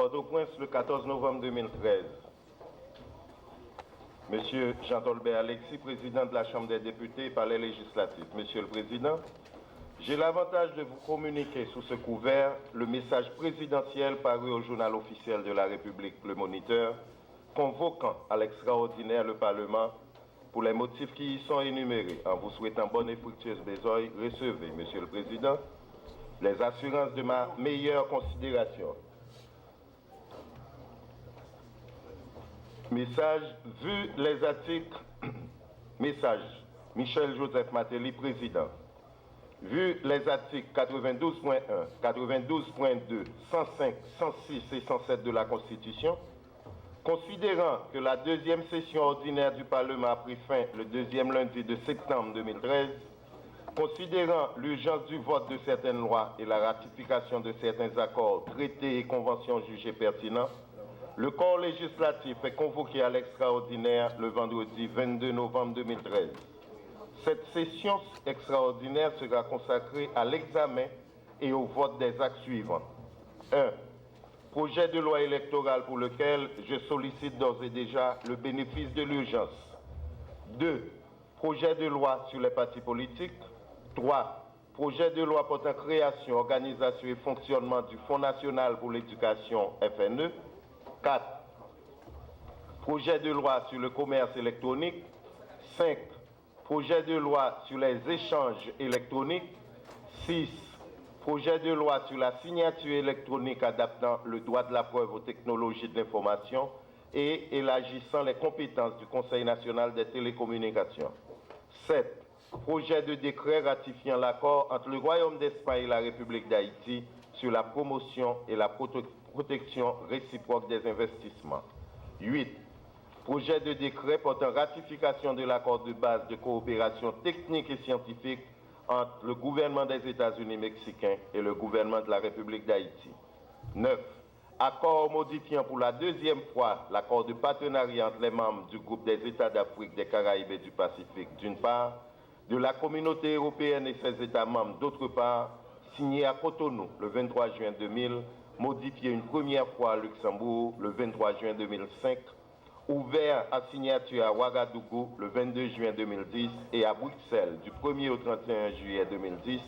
Port-au-Prince, le 14 novembre 2013. Monsieur Jean-Tolbert Alexis, président de la Chambre des députés, Palais législatif. Monsieur le Président, j'ai l'avantage de vous communiquer sous ce couvert le message présidentiel paru au journal officiel de la République, Le Moniteur, convoquant à l'extraordinaire le Parlement pour les motifs qui y sont énumérés. En vous souhaitant bonne et fructueuse besogne, recevez, Monsieur le Président, les assurances de ma meilleure considération. Message, vu les articles, message, Michel Joseph Matéli, président. Vu les articles 92.1, 92.2, 105, 106 et 107 de la Constitution, considérant que la deuxième session ordinaire du Parlement a pris fin le deuxième lundi de septembre 2013, considérant l'urgence du vote de certaines lois et la ratification de certains accords, traités et conventions jugés pertinents, le corps législatif est convoqué à l'extraordinaire le vendredi 22 novembre 2013. Cette session extraordinaire sera consacrée à l'examen et au vote des actes suivants. 1. Projet de loi électorale pour lequel je sollicite d'ores et déjà le bénéfice de l'urgence. 2. Projet de loi sur les partis politiques. 3. Projet de loi portant création, organisation et fonctionnement du Fonds national pour l'éducation FNE. 4. Projet de loi sur le commerce électronique. 5. Projet de loi sur les échanges électroniques. 6. Projet de loi sur la signature électronique adaptant le droit de la preuve aux technologies de l'information et élargissant les compétences du Conseil national des télécommunications. 7. Projet de décret ratifiant l'accord entre le Royaume d'Espagne et la République d'Haïti sur la promotion et la protection réciproque des investissements. 8. Projet de décret portant ratification de l'accord de base de coopération technique et scientifique entre le gouvernement des États-Unis mexicains et le gouvernement de la République d'Haïti. 9. Accord modifiant pour la deuxième fois l'accord de partenariat entre les membres du groupe des États d'Afrique, des Caraïbes et du Pacifique, d'une part, de la communauté européenne et ses États membres, d'autre part, signé à Cotonou le 23 juin 2000, modifié une première fois à Luxembourg le 23 juin 2005, ouvert à signature à Ouagadougou le 22 juin 2010 et à Bruxelles du 1er au 31 juillet 2010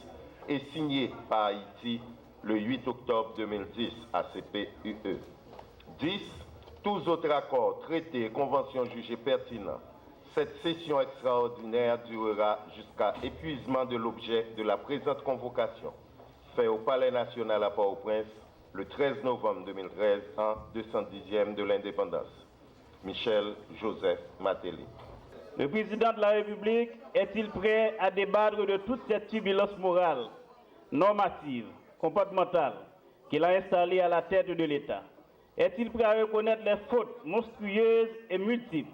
et signé par Haïti le 8 octobre 2010 à CPUE. 10. Tous autres accords, traités et conventions jugés pertinents. Cette session extraordinaire durera jusqu'à épuisement de l'objet de la présente convocation, fait au Palais national à Port-au-Prince le 13 novembre 2013 en 210e de l'indépendance. Michel Joseph Matéli. Le président de la République est-il prêt à débattre de toute cette turbulence morale, normative, comportementale qu'il a installée à la tête de l'État? Est-il prêt à reconnaître les fautes monstrueuses et multiples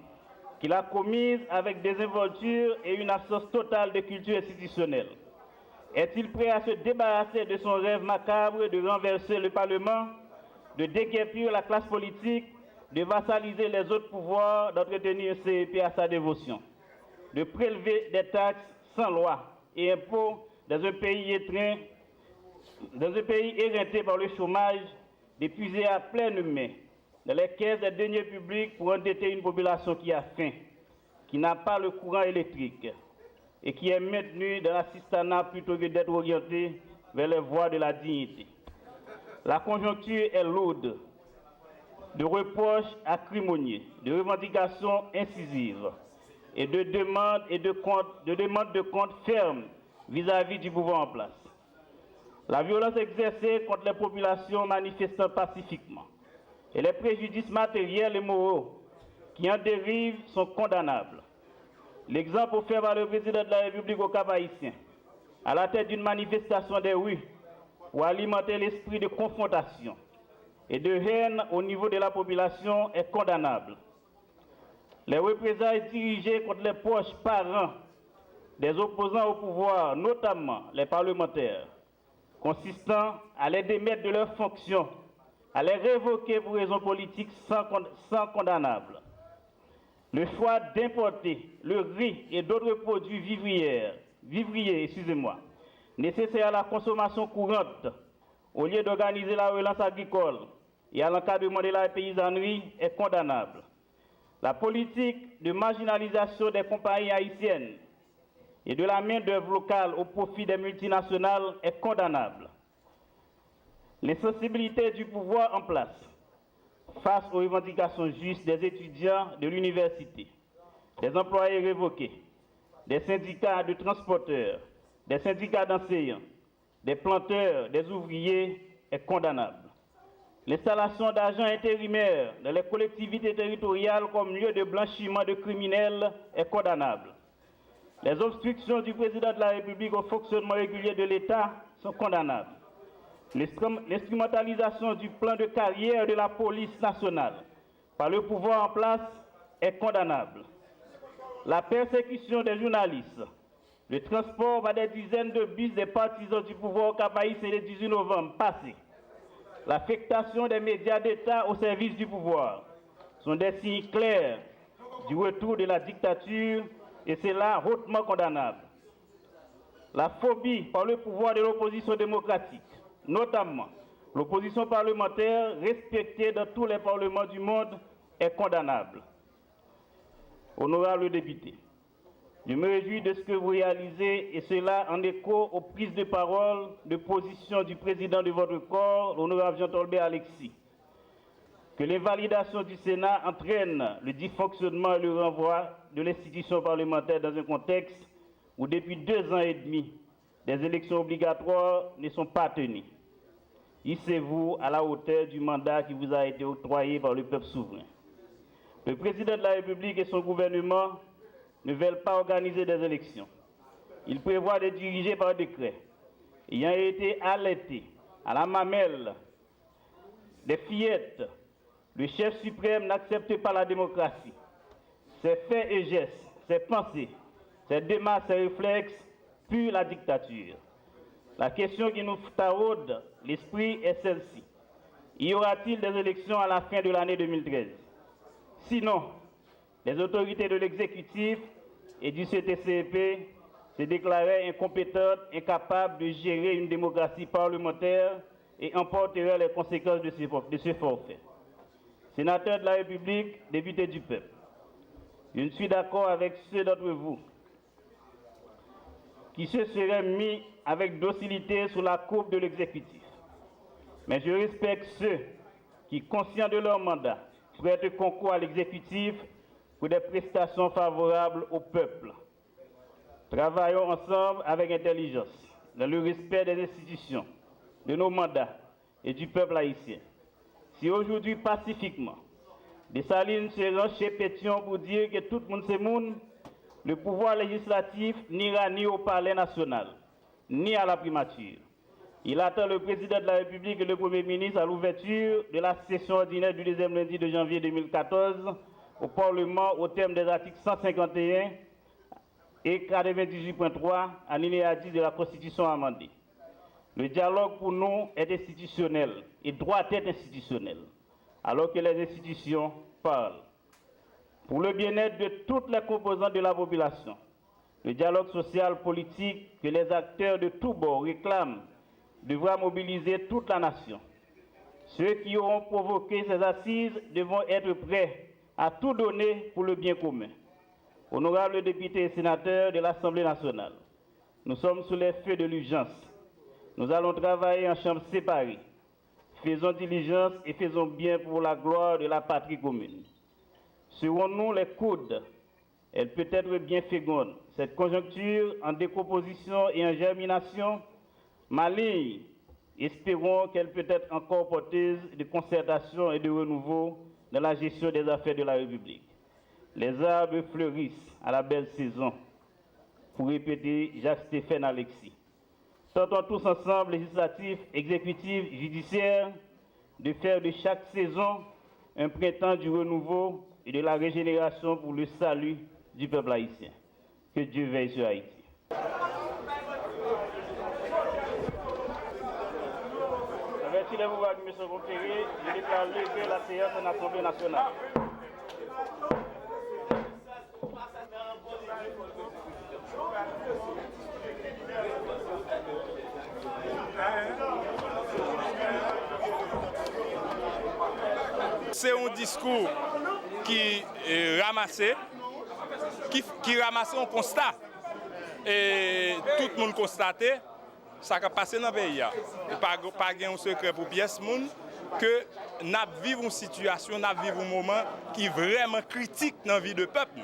qu'il a commises avec désinvolture et une absence totale de culture institutionnelle? Est-il prêt à se débarrasser de son rêve macabre de renverser le Parlement, de déguerpir la classe politique, de vassaliser les autres pouvoirs, d'entretenir un CEP à sa dévotion, de prélever des taxes sans loi et impôts dans un pays éreinté par le chômage, d'épuiser à pleine main dans les caisses des deniers publics pour endetter une population qui a faim, qui n'a pas le courant électrique et qui est maintenue dans l'assistanat plutôt que d'être orientée vers les voies de la dignité. La conjoncture est lourde de reproches acrimonieux, de revendications incisives et de demandes de comptes fermes vis-à-vis du pouvoir en place. La violence exercée contre les populations manifestant pacifiquement et les préjudices matériels et moraux qui en dérivent sont condamnables. L'exemple offert par le président de la République au Cap-Haïtien, à la tête d'une manifestation des rues, pour alimenter l'esprit de confrontation et de haine au niveau de la population est condamnable. Les représailles dirigées contre les proches parents des opposants au pouvoir, notamment les parlementaires, consistant à les démettre de leurs fonctions, à les révoquer pour raisons politiques sans condamnable. Le choix d'importer le riz et d'autres produits vivriers, nécessaires à la consommation courante, au lieu d'organiser la relance agricole et à l'encadrement de la paysannerie est condamnable. La politique de marginalisation des compagnies haïtiennes et de la main-d'œuvre locale au profit des multinationales est condamnable. L'insensibilité du pouvoir en place face aux revendications justes des étudiants de l'université, des employés révoqués, des syndicats de transporteurs, des syndicats d'enseignants, des planteurs, des ouvriers est condamnable. L'installation d'agents intérimaires dans les collectivités territoriales comme lieu de blanchiment de criminels est condamnable. Les obstructions du président de la République au fonctionnement régulier de l'État sont condamnables. L'instrumentalisation du plan de carrière de la police nationale par le pouvoir en place est condamnable. La persécution des journalistes, le transport par des dizaines de bus des partisans du pouvoir au Cap-Haïtien le 18 novembre passé, l'affectation des médias d'État au service du pouvoir sont des signes clairs du retour de la dictature et c'est là hautement condamnable. La phobie par le pouvoir de l'opposition démocratique, notamment l'opposition parlementaire respectée dans tous les parlements du monde, est condamnable. Honorable député, je me réjouis de ce que vous réalisez et cela en écho aux prises de parole de position du président de votre corps, l'honorable Jean-Tolbert Alexis. Que l'invalidation du Sénat entraîne le dysfonctionnement et le renvoi de l'institution parlementaire dans un contexte où depuis 2 ans et demi, des élections obligatoires ne sont pas tenues. Hissez-vous à la hauteur du mandat qui vous a été octroyé par le peuple souverain. Le président de la République et son gouvernement ne veulent pas organiser des élections. Ils prévoient de diriger par décret. Ayant été alertés à la mamelle des fillettes, le chef suprême n'accepte pas la démocratie. Ses faits et gestes, ses pensées, ses démarches, ses réflexes puent la dictature. La question qui nous taraude l'esprit est celle-ci. Y aura-t-il des élections à la fin de l'année 2013? Sinon, les autorités de l'exécutif et du CTCP se déclaraient incompétentes, incapables de gérer une démocratie parlementaire et emporteraient les conséquences de ce forfait. Sénateur de la République, député du peuple, je ne suis d'accord avec ceux d'entre vous qui se seraient mis avec docilité sous la coupe de l'exécutif. Mais je respecte ceux qui, conscients de leur mandat, prêtent concours à l'exécutif pour des prestations favorables au peuple. Travaillons ensemble avec intelligence, dans le respect des institutions, de nos mandats et du peuple haïtien. Si aujourd'hui, pacifiquement, Dessalines se rend chez Pétion pour dire que tout le monde c'est monde, le pouvoir législatif n'ira ni au Palais national, ni à la primature. Il attend le président de la République et le Premier ministre à l'ouverture de la session ordinaire du 2e lundi de janvier 2014 au Parlement au terme des articles 151 et 98.3 alinéa 10 de la Constitution amendée. Le dialogue pour nous est institutionnel et doit être institutionnel, alors que les institutions parlent. Pour le bien-être de toutes les composantes de la population, le dialogue social politique que les acteurs de tous bords réclament devra mobiliser toute la nation. Ceux qui auront provoqué ces assises devront être prêts à tout donner pour le bien commun. Honorables députés et sénateurs de l'Assemblée nationale, nous sommes sous les feux de l'urgence. Nous allons travailler en chambres séparées. Faisons diligence et faisons bien pour la gloire de la patrie commune. Serons-nous les coudes? Elle peut être bien féconde. Cette conjoncture en décomposition et en germination, maligne, espérons qu'elle peut être encore porteuse de concertation et de renouveau dans la gestion des affaires de la République. Les arbres fleurissent à la belle saison, pour répéter Jacques-Stéphane Alexis. Tentons tous ensemble, législatifs, exécutifs, judiciaires, de faire de chaque saison un printemps du renouveau et de la régénération pour le salut du peuple haïtien. Que Dieu veille sur Haïti. Averti les pouvoirs du M. Conféré, je déclare lever la séance en Assemblée nationale. discours qui ramassé, qui ramasse un constat. Et tout le monde constatait ça qui a passé dans le pays. Pas un secret pour pièce monde que nous vivons une situation, nous vivons un moment qui est vraiment critique dans la vie du peuple.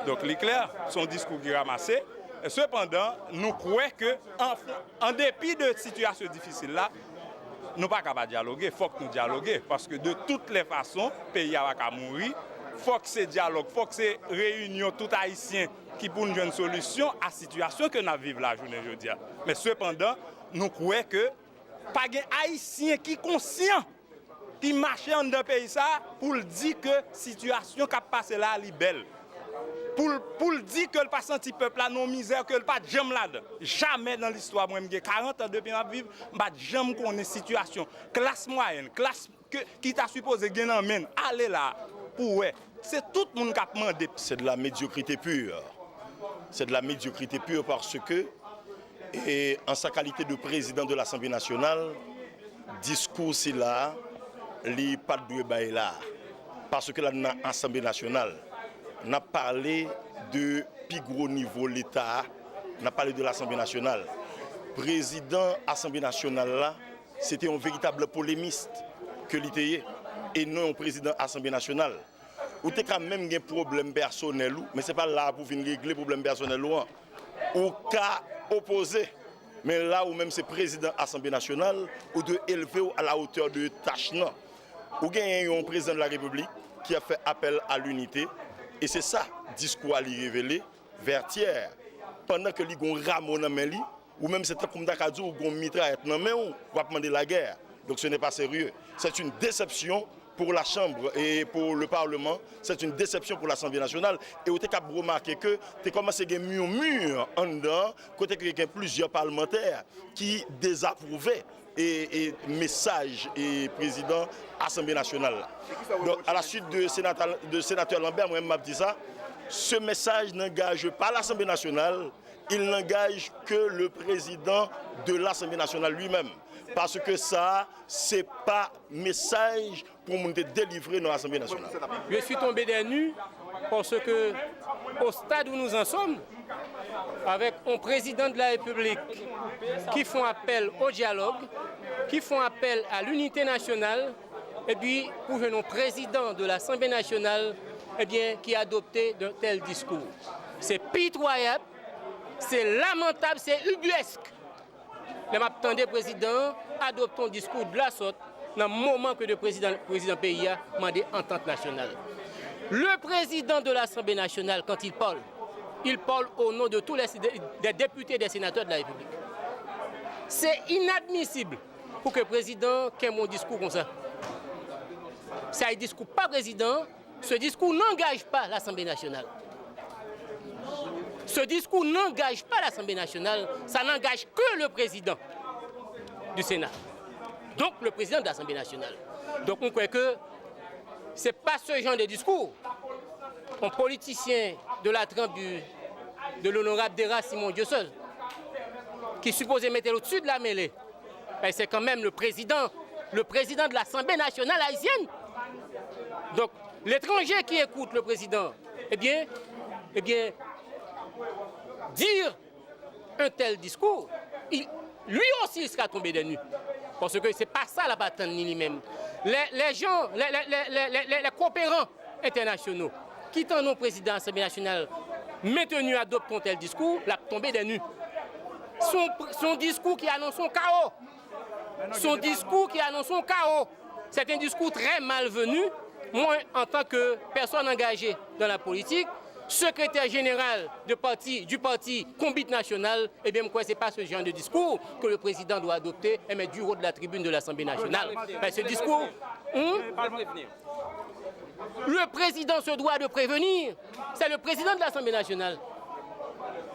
Donc, l'éclair, son discours qui est ramassé. Et cependant, nous croyons qu'en dépit de cette situation difficile là, nous ne pouvons pas dialoguer. Il faut que nous dialoguions. Parce que de toutes les façons, le pays va mourir. Il faut que c'est dialogue, il faut que c'est réunion tout haïtien qui pour une solution à la situation que nous vivons la journée aujourd'hui. Mais cependant, nous croyons que pas de haïtien qui est conscient, qui marche dans le pays ça pour dire que la situation qui a passé là est belle. Pour dire que le pas senti peuple là non misère que le pas jamais là. Jamais dans l'histoire moi j'ai 40 ans depuis ma vivre, pas jamais connait situation classe moyenne, classe qui t'a supposé gagner en main, aller là pour c'est tout le monde qui a demandé. C'est de la médiocrité pure. C'est de la médiocrité pure parce que et en sa qualité de président de l'Assemblée nationale, discours c'est là, les pas de là parce que là dans l'Assemblée nationale on a parlé de plus gros niveau de l'État, on a parlé de l'Assemblée nationale. Président de l'Assemblée nationale, là, c'était un véritable polémiste que l'était et non un président de l'Assemblée nationale. Ou t'es quand même un problème personnel, mais ce n'est pas là pour venir régler le problème personnel. Ou cas opposé, mais là où même c'est président de l'Assemblée nationale, ou de élever à la hauteur de tâche. Ou gagne un président de la République qui a fait appel à l'unité. Et c'est ça, discours à lui révéler, vertière. Pendant que les gens ramon dans main ou même c'est comme Dakadou ou mitraillette dans main ou va demander la guerre. Donc ce n'est pas sérieux. C'est une déception pour la Chambre et pour le Parlement. C'est une déception pour l'Assemblée nationale. Et vous avez remarqué que tu commencé à murmure en dedans, côté qu'il y a plusieurs parlementaires qui désapprouvaient et message et président Assemblée nationale. Donc à la suite de sénateur Lambert, moi-même m'a dit ça, ce message n'engage pas l'Assemblée nationale, il n'engage que le président de l'Assemblée nationale lui-même. Parce que ça, ce n'est pas message pour nous délivrer dans l'Assemblée nationale. Je suis tombé des nues parce que au stade où nous en sommes, avec un président de la République qui font appel au dialogue, qui font appel à l'unité nationale, et puis pour un président de l'Assemblée nationale qui a adopté de tels discours. C'est pitoyable, c'est lamentable, c'est ubuesque. Mais m'attendais président adopte un discours de la sorte dans le moment que le président pays a demandé entente nationale. Le président de l'Assemblée nationale, quand il parle au nom de tous les députés et des sénateurs de la République. C'est inadmissible pour que le président ait mon discours comme ça. C'est un discours pas président, ce discours n'engage pas l'Assemblée nationale. Ce discours n'engage pas l'Assemblée nationale, ça n'engage que le président du Sénat. Donc le président de l'Assemblée nationale. Donc on croit que ce n'est pas ce genre de discours. Un politicien de la trempe de l'honorable Dera Simon Diosol, qui est supposé mettre au-dessus de la mêlée, c'est quand même le président de l'Assemblée nationale haïtienne. Donc l'étranger qui écoute le président, eh bien, dire un tel discours, lui aussi il sera tombé des nues. Parce que ce n'est pas ça la bataille ni lui-même. Les gens, les coopérants internationaux, qui sont nos présidents de l'Assemblée nationale, maintenus à adopter un tel discours, la tombé des nues. Son discours qui annonce son chaos. Son discours qui annonce son chaos. C'est un discours très malvenu. Moi, en tant que personne engagée dans la politique, secrétaire général du parti Combit National, eh bien, ce n'est pas ce genre de discours que le président doit adopter mais du haut de la tribune de l'Assemblée nationale. Ce discours, le président se doit de prévenir. C'est le président de l'Assemblée nationale.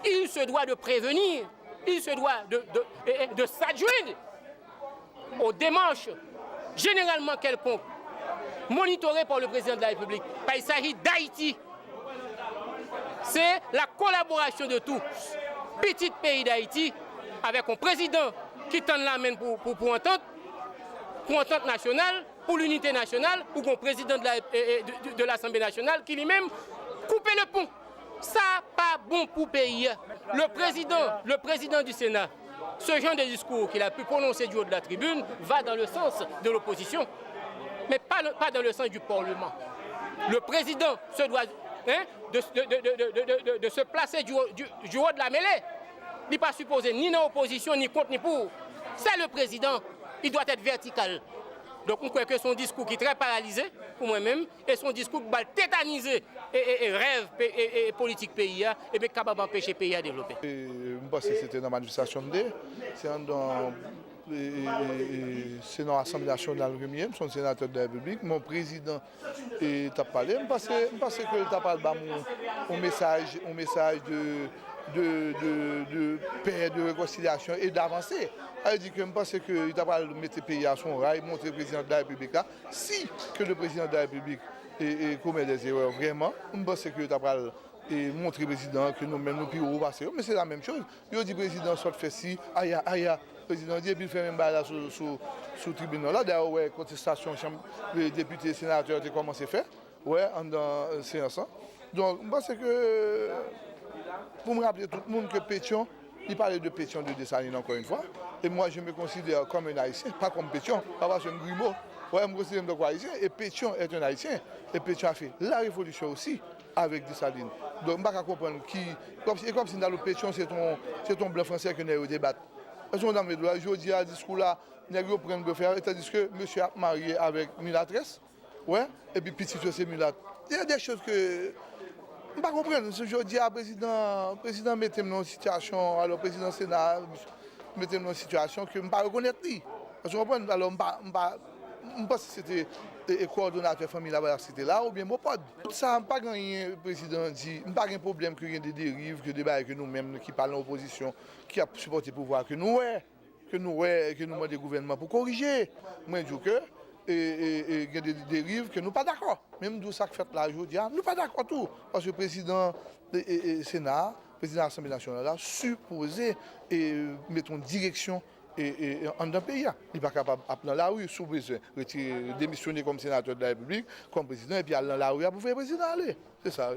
Il se doit de prévenir. Il se doit de s'adjoindre aux démarches généralement quelconques monitorées par le président de la République. Il s'agit d'Haïti. C'est la collaboration de tous, petit pays d'Haïti, avec un président qui tend la main pour entente nationale, pour l'unité nationale, ou qu'on président de l'Assemblée nationale qui lui-même coupe le pont. Ça, pas bon pour le pays. Le président du Sénat, ce genre de discours qu'il a pu prononcer du haut de la tribune va dans le sens de l'opposition, mais pas dans le sens du Parlement. Le président se doit de se placer du haut de la mêlée. Il n'est pas supposé ni dans l'opposition, ni contre, ni pour. C'est le président, il doit être vertical. Donc on croit que son discours qui est très paralysé pour moi-même, et son discours qui va tétaniser et rêve et politique pays, et bien capable d'empêcher le pays à développer. Je pense que c'était dans la manifestation de c'est dans l'Assemblée nationale, je suis sénateur de la République, mon président t'a parlé, je pense que t'a parlé un message de paix, de réconciliation et d'avancer. Elle dit que je pense qu'il t'a parlé de mettre le pays à son rail, montrer le président de la République là, si que le président de la République commet des erreurs vraiment, je pense que t'a parlé et montrer au président que nous-mêmes nous pouvons passer. Mais c'est la même chose. Il dit président soit fait ci, aïe. Le président dit, et puis il fait même là sous le tribunal. Là, d'ailleurs, ouais, contestation, les députés, les sénateurs ont commencé à faire, ouais, dans la séance. Donc, je pense que, pour me rappeler tout le monde que Pétion, il parlait de Pétion de Dessalines encore une fois, et moi je me considère comme un Haïtien, pas comme Pétion, pas parce que je suis un Grimaud. Ouais, je me considère comme un Haïtien, et Pétion est un Haïtien, et Pétion a fait la révolution aussi avec Dessalines. Donc, je ne peux pas comprendre qui. Comme si dans le Pétion, c'est ton blanc français que nous débattons. Parce que dans mes doigts, je dis à ce discours-là, nous prenons le faire, tandis que monsieur a marié avec Mulatresse, ouais, et puis petit c'est Mulat. Il y a des choses que. Je ne peux pas comprendre. Je dis à président, mettez-moi dans une situation, alors président Sénat, mettez-moi dans une situation que je ne peux pas reconnaître. Parce que vous comprenez, alors je pense que c'était le coordonnateur famille là c'était là ou bien mon pote. Ça n'a pas gagné le président dit, pas de problème qu'il y ait des dérives, que des bails que nous-mêmes qui parlons en opposition, qui a supporté le pouvoir, que nous demandons des gouvernements pour corriger. Moi je dis que il y a des dérives que nous ne sommes pas d'accord. Même d'où ça fait là, je dis, nous ne sommes pas d'accord tout. Parce que le président du Sénat, le président de l'Assemblée nationale a supposé mettre en direction en un pays. Il n'est pas capable d'appeler dans la rue, sous besoin, démissionner comme sénateur de la République, comme président, et puis aller dans la rue pour faire président aller. C'est ça.